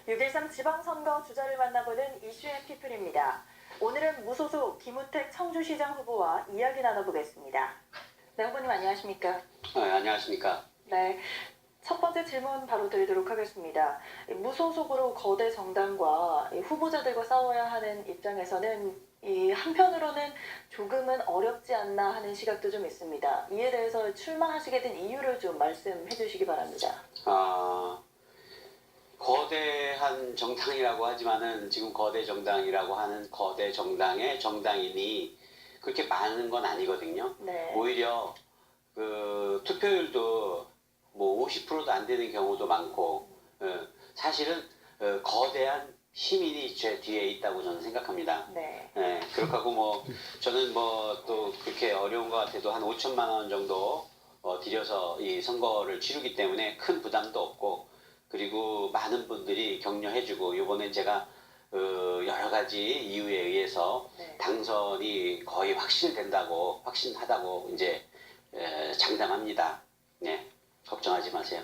6.13 지방선거 주자를 만나보는 이슈앤피플입니다. 오늘은 무소속 김우택 청주시장 후보와 이야기 나눠보겠습니다. 네, 후보님 안녕하십니까? 안녕하십니까? 네, 첫 번째 질문 바로 드리도록 하겠습니다. 무소속으로 거대 정당과 후보자들과 싸워야 하는 입장에서는 한편으로는 조금은 어렵지 않나 하는 시각도 좀 있습니다. 이에 대해서 출마하시게 된 이유를 좀 말씀해 주시기 바랍니다. 거대한 정당이라고 하지만은 지금 거대 정당이라고 하는 거대 정당의 정당인이 그렇게 많은 건 아니거든요. 네. 오히려 그 투표율도 뭐 50%도 안 되는 경우도 많고, 사실은 거대한 시민이 제 뒤에 있다고 저는 생각합니다. 네. 그렇게 하고 뭐 저는 뭐 또 그렇게 어려운 것 같아도 한 5천만 원 정도 들여서 이 선거를 치르기 때문에 큰 부담도 없고, 그리고 많은 분들이 격려해주고, 이번엔 제가 여러 가지 이유에 의해서 네. 당선이 거의 확신하다고 이제 장담합니다. 네, 걱정하지 마세요.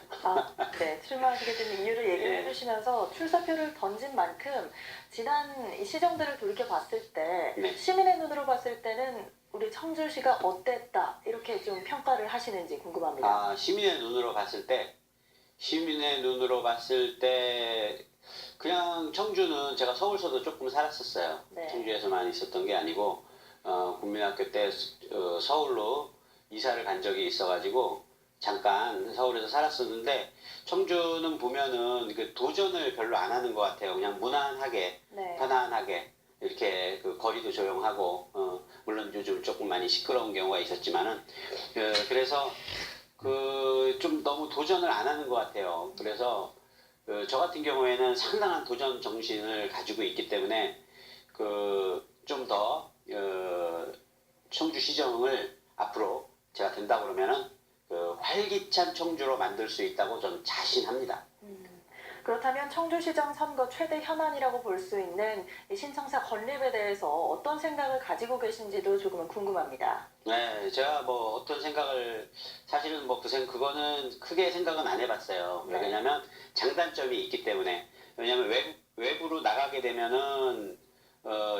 네, 출마하시게 된 이유를 얘기를 해주시면서 출사표를 던진 만큼 지난 이 시정들을 돌이켜 봤을 때 네. 시민의 눈으로 봤을 때는 우리 청주시가 어땠다 이렇게 좀 평가를 하시는지 궁금합니다. 시민의 눈으로 봤을 때 그냥 청주는 제가 서울서도 조금 살았었어요. 네. 청주에서만 있었던 게 아니고 국민학교 때 서울로 이사를 간 적이 있어가지고 잠깐 서울에서 살았었는데, 청주는 보면은 그 도전을 별로 안 하는 것 같아요. 그냥 무난하게, 네. 편안하게 이렇게 그 거리도 조용하고, 물론 요즘 조금 많이 시끄러운 경우가 있었지만은, 그래서 그 좀 너무 도전을 안 하는 것 같아요. 그래서 저 같은 경우에는 상당한 도전 정신을 가지고 있기 때문에 그 좀 더 청주시정을 앞으로 제가 된다 그러면은 그 활기찬 청주로 만들 수 있다고 저는 자신합니다. 그렇다면 청주시장 선거 최대 현안이라고 볼 수 있는 이 신청사 건립에 대해서 어떤 생각을 가지고 계신지도 조금은 궁금합니다. 네, 제가 뭐 어떤 생각을, 사실은 뭐 그거는 크게 생각은 안 해봤어요. 네. 왜냐면 장단점이 있기 때문에. 왜냐면 외부로 나가게 되면은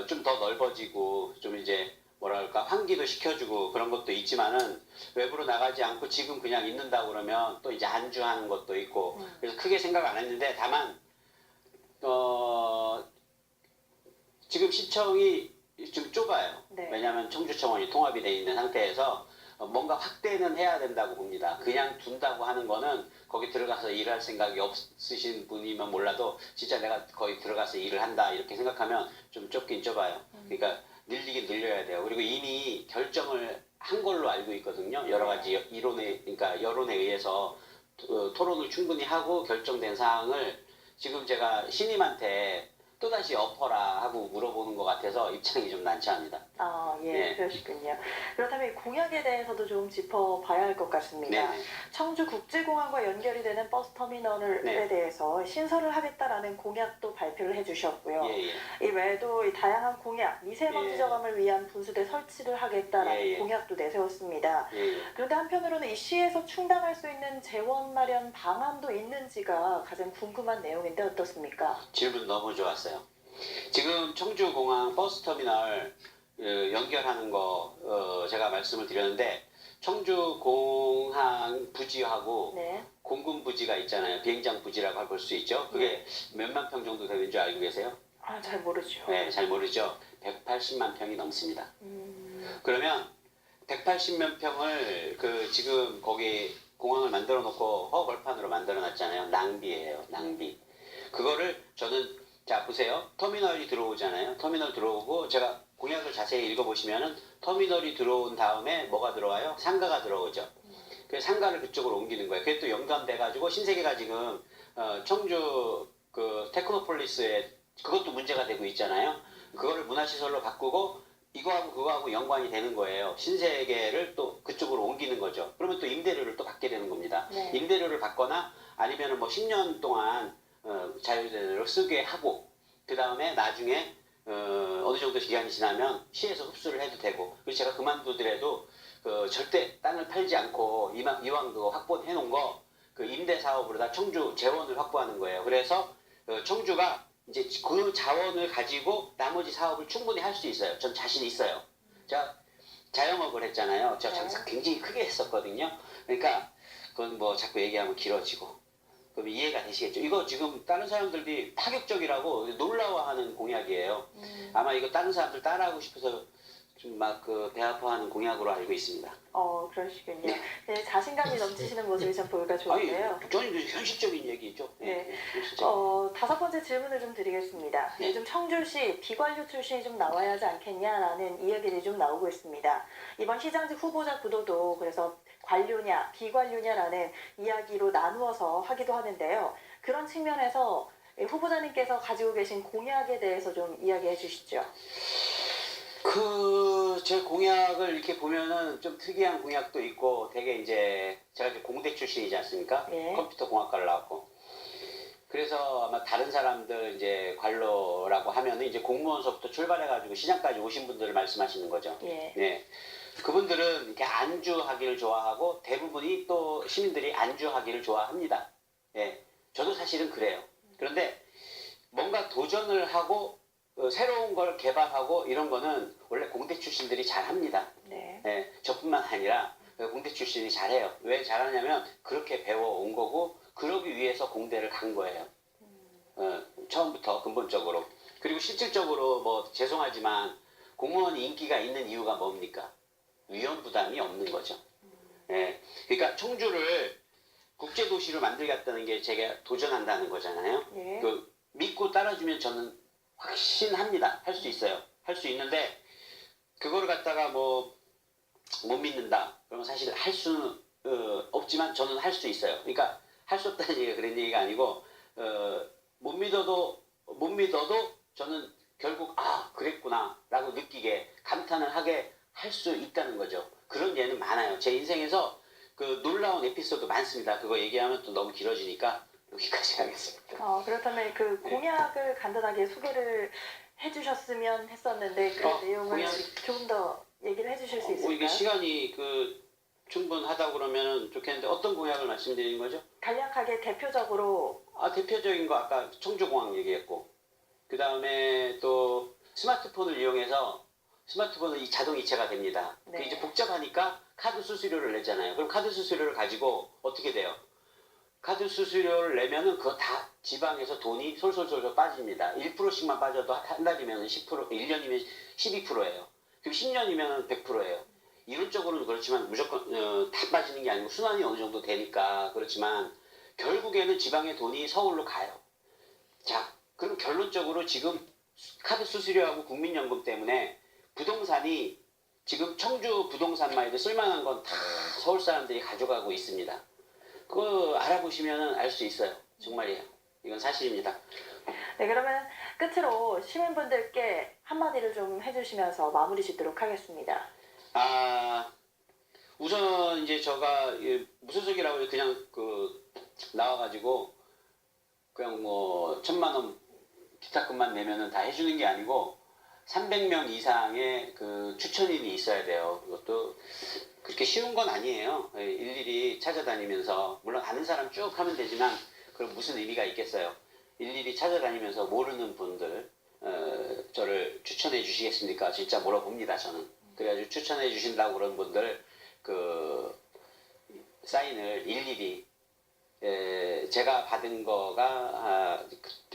좀 더 넓어지고 좀 이제 뭐랄까 환기도 시켜주고 그런 것도 있지만은, 외부로 나가지 않고 지금 그냥 있는다 그러면 또 이제 안주하는 것도 있고, 그래서 크게 생각 안 했는데, 다만 지금 시청이 좀 좁아요. 네. 왜냐하면 청주청원이 통합이 돼 있는 상태에서 뭔가 확대는 해야 된다고 봅니다. 그냥 둔다고 하는 거는 거기 들어가서 일할 생각이 없으신 분이면 몰라도 진짜 내가 거기 들어가서 일을 한다 이렇게 생각하면 좀 좁긴 좁아요. 그러니까 늘리긴 늘려야 돼요. 그리고 이미 결정을 한 걸로 알고 있거든요. 여러 가지 그러니까 여론에 의해서 토론을 충분히 하고 결정된 사항을 지금 제가 신임한테 또다시 엎어라 하고 물어보는 것 같아서 입장이 좀 난처합니다. 예, 네. 그러시군요. 그렇다면 이 공약에 대해서도 좀 짚어봐야 할 것 같습니다. 네. 청주국제공항과 연결이 되는 버스터미널에 네. 대해서 신설을 하겠다라는 공약도 발표를 해주셨고요. 예. 이 외에도 이 다양한 공약, 미세먼지 예. 저감을 위한 분수대 설치를 하겠다라는 예. 공약도 내세웠습니다. 예. 그런데 한편으로는 이 시에서 충당할 수 있는 재원 마련 방안도 있는지가 가장 궁금한 내용인데 어떻습니까? 질문 너무 좋았어요. 지금 청주공항 버스터미널 연결하는 거 제가 말씀을 드렸는데, 청주공항 부지하고 네. 공군 부지가 있잖아요. 비행장 부지라고 볼 수 있죠. 그게 몇만 평 정도 되는 줄 알고 계세요? 잘 모르죠. 네, 잘 모르죠. 180만 평이 넘습니다. 그러면 180만 평을 지금 거기 공항을 만들어 놓고 허벌판으로 만들어 놨잖아요. 낭비예요, 낭비. 그거를 저는, 자 보세요. 터미널이 들어오잖아요. 터미널 들어오고, 제가 공약을 자세히 읽어보시면은 터미널이 들어온 다음에 뭐가 들어와요? 상가가 들어오죠. 그래서 상가를 그쪽으로 옮기는 거예요. 그게 또 연관돼가지고 신세계가 지금 청주 그 테크노폴리스에 그것도 문제가 되고 있잖아요. 그거를 문화시설로 바꾸고 이거하고 그거하고 연관이 되는 거예요. 신세계를 또 그쪽으로 옮기는 거죠. 그러면 또 임대료를 또 받게 되는 겁니다. 네. 임대료를 받거나 아니면은 뭐 10년 동안 자유대로 쓰게 하고, 그 다음에 나중에 어느 정도 기간이 지나면 시에서 흡수를 해도 되고, 그래서 제가 그만두더라도 절대 땅을 팔지 않고 이왕 그거 확보해 놓은 거 그 임대 사업으로 다 청주 재원을 확보하는 거예요. 그래서 청주가 이제 그 자원을 가지고 나머지 사업을 충분히 할 수 있어요. 전 자신 있어요. 제가 자영업을 했잖아요. 제가 장사 굉장히 크게 했었거든요. 그러니까 그건 뭐 자꾸 얘기하면 길어지고. 그럼 이해가 되시겠죠? 이거 지금 다른 사람들이 파격적이라고 놀라워하는 공약이에요. 아마 이거 다른 사람들 따라하고 싶어서 좀 막 그 배 아파하는 공약으로 알고 있습니다. 그러시군요. 네. 네, 자신감이 넘치시는 모습이 참 보기가 좋은데요. 아니, 저는 현실적인 얘기죠. 네. 현실적. 다섯 번째 질문을 좀 드리겠습니다. 네. 요즘 청주시 비관료 출신이 좀 나와야 하지 않겠냐라는 이야기들이 좀 나오고 있습니다. 이번 시장직 후보자 구도도 그래서 관료냐 비관료냐라는 이야기로 나누어서 하기도 하는데요. 그런 측면에서 후보자님께서 가지고 계신 공약에 대해서 좀 이야기해 주시죠. 제 공약을 이렇게 보면은 좀 특이한 공약도 있고 되게 이제 제가 이제 공대 출신이지 않습니까? 네. 컴퓨터 공학과를 나왔고. 그래서 아마 다른 사람들 이제 관로라고 하면은 이제 공무원서부터 출발해가지고 시장까지 오신 분들을 말씀하시는 거죠. 예. 네. 그분들은 이렇게 안주하기를 좋아하고 대부분이 또 시민들이 안주하기를 좋아합니다. 예. 저도 사실은 그래요. 그런데 뭔가 도전을 하고 새로운 걸 개발하고 이런 거는 원래 공대 출신들이 잘합니다. 네. 예, 저뿐만 아니라 공대 출신이 잘해요. 왜 잘하냐면 그렇게 배워온 거고 그러기 위해서 공대를 간 거예요. 처음부터 근본적으로. 그리고 실질적으로 뭐 죄송하지만 공무원이 인기가 있는 이유가 뭡니까? 위험 부담이 없는 거죠. 예, 그러니까 청주를 국제도시로 만들겠다는 게 제가 도전한다는 거잖아요. 예. 그 믿고 따라주면 저는 확신합니다. 할 수 있어요. 할 수 있는데 그거를 갖다가 뭐 못 믿는다. 그러면 사실 할 수는 없지만 저는 할 수 있어요. 그러니까 할 수 없다는 얘기가 그런 얘기가 아니고 못 믿어도 저는 결국 그랬구나라고 느끼게 감탄을 하게 할 수 있다는 거죠. 그런 예는 많아요. 제 인생에서 그 놀라운 에피소드 많습니다. 그거 얘기하면 또 너무 길어지니까 여기까지 하겠습니다. 그렇다면 그 공약을 간단하게 소개를 해주셨으면 했었는데 그 내용을 조금 더 얘기를 해주실 수 있을까요? 이게 시간이 충분하다고 그러면 좋겠는데 어떤 공약을 말씀드리는 거죠? 간략하게 대표적으로 대표적인 거 아까 청주공항 얘기했고 그 다음에 또 스마트폰을 이용해서 스마트폰은 이 자동 이체가 됩니다. 네. 그 이제 복잡하니까 카드 수수료를 내잖아요. 그럼 카드 수수료를 가지고 어떻게 돼요? 카드 수수료를 내면은 그거 다 지방에서 돈이 솔솔솔 빠집니다. 1%씩만 빠져도 한 달이면 10%, 1년이면 12%예요. 그리고 10년이면 100%예요. 이론적으로는 그렇지만 무조건 다 빠지는 게 아니고 순환이 어느 정도 되니까 그렇지만 결국에는 지방의 돈이 서울로 가요. 자, 그럼 결론적으로 지금 카드 수수료하고 국민연금 때문에 부동산이 지금 청주 부동산만 해도 쓸만한 건 다 서울 사람들이 가져가고 있습니다. 그거 알아보시면 알 수 있어요. 정말이에요. 이건 사실입니다. 네, 그러면 끝으로 시민분들께 한마디를 좀 해주시면서 마무리 짓도록 하겠습니다. 우선 이제 제가 무소속이라고 그냥 나와가지고 그냥 뭐 1,000만 원 기타금만 내면은 다 해주는 게 아니고 300명 이상의 그 추천인이 있어야 돼요. 그것도 그렇게 쉬운 건 아니에요. 일일이 찾아다니면서 물론 아는 사람 쭉 하면 되지만 그럼 무슨 의미가 있겠어요. 일일이 찾아다니면서 모르는 분들 저를 추천해 주시겠습니까? 진짜 물어봅니다. 저는. 그래가지고 추천해 주신다고 그런 분들 그 사인을 일일이 제가 받은 거가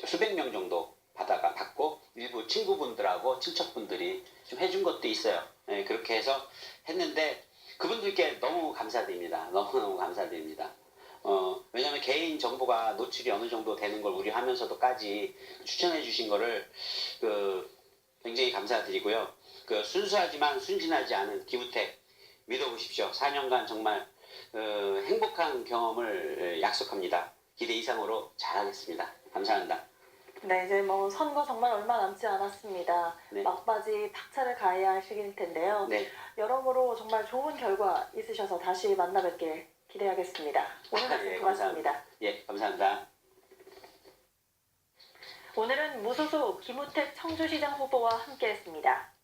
수백 명 정도 받고 일부 친구분들하고 친척분들이 좀 해준 것도 있어요. 그렇게 해서 했는데 그분들께 너무 감사드립니다. 너무너무 감사드립니다. 왜냐면 개인 정보가 노출이 어느 정도 되는 걸 우려하면서도까지 추천해 주신 거를 굉장히 감사드리고요. 순수하지만 순진하지 않은 기무택 믿어보십시오. 4년간 정말 행복한 경험을 약속합니다. 기대 이상으로 잘하겠습니다. 감사합니다. 네, 이제 뭐 선거 정말 얼마 남지 않았습니다. 네. 막바지 박차를 가해야 할 시기일 텐데요. 네. 여러모로 정말 좋은 결과 있으셔서 다시 만나 뵙길 기대하겠습니다. 오늘 말씀 예, 고맙습니다. 예, 감사합니다. 오늘은 무소속 김우택 청주시장 후보와 함께했습니다.